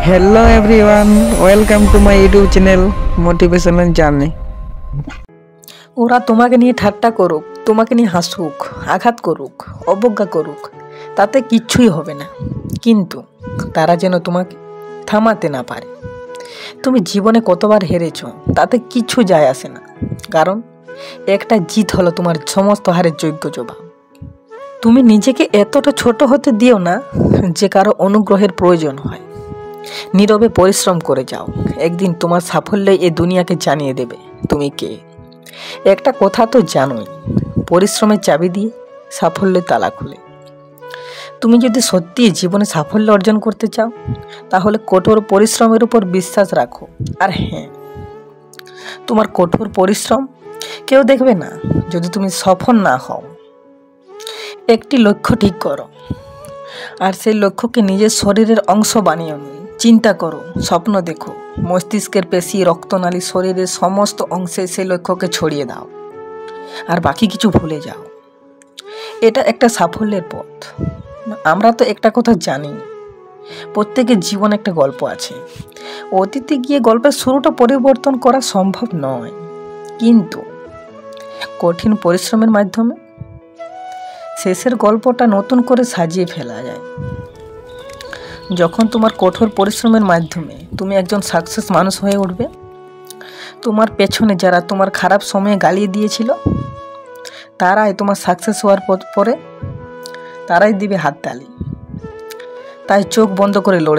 Hello everyone, welcome to my YouTube channel Motivational Journey. ওরা তোমাকে নিয়ে ঠাট্টা করুক, তোমাকে নিয়ে হাসুক, আঘাত করুক, অবজ্ঞা করুক, তাতে কিচ্ছুই হবে না। কিন্তু তারা যেন তোমাকে থামাতে না পারে। তুমি জীবনে কতবার হেরেছো তাতে কিচ্ছু যায় আসে না, কারণ একটা জিত হলো তোমার সমস্ত হারের যোগ্য জবাব। তুমি নিজেকে এতটা ছোট হতে দিও না যে কারো অনুগ্রহের প্রয়োজন হয়। নীরবে পরিশ্রম করে যাও, একদিন তোমার সাফল্যই এই দুনিয়াকে জানিয়ে দেবে তুমি কে। একটা কথা তো জানোই, পরিশ্রমের চাবি দিয়ে সাফল্যের তালা খুলে। তুমি যদি সত্যি জীবনে সাফল্য অর্জন করতে চাও তাহলে কঠোর পরিশ্রমের উপর বিশ্বাস রাখো। আর হ্যাঁ, তোমার কঠোর পরিশ্রম কেউ দেখবে না যদি তুমি সফল না হও। একটি লক্ষ্য ঠিক করো, আর সেই লক্ষ্যকে নিজের শরীরের অংশ বানিয়ে নিন। চিন্তা করো, স্বপ্ন দেখো, মস্তিষ্কের পেশি, রক্তনালী, শরীরের সমস্ত অংশে সেই লক্ষ্যকে ছড়িয়ে দাও, আর বাকি কিছু ভুলে যাও। এটা একটা সাফল্যের পথ। আমরা তো একটা কথা জানি, প্রত্যেকের জীবনে একটা গল্প আছে। অতীতে গিয়ে গল্পের শুরুটা পরিবর্তন করা সম্ভব নয়, কিন্তু কঠিন পরিশ্রমের মাধ্যমে শেষের গল্পটা নতুন করে সাজিয়ে ফেলা যায়। যখন তোমার কঠোর পরিশ্রমের মাধ্যমে তুমি একজন সাকসেস মানুষ হয়ে উঠবে, তোমার পেছনে যারা তোমার খারাপ সময়ে গালিয়ে দিয়েছিল তারাই তোমার সাকসেস হওয়ার পরে তারাই দিবে হাততালি। তাই চোখ বন্ধ করে লড়ে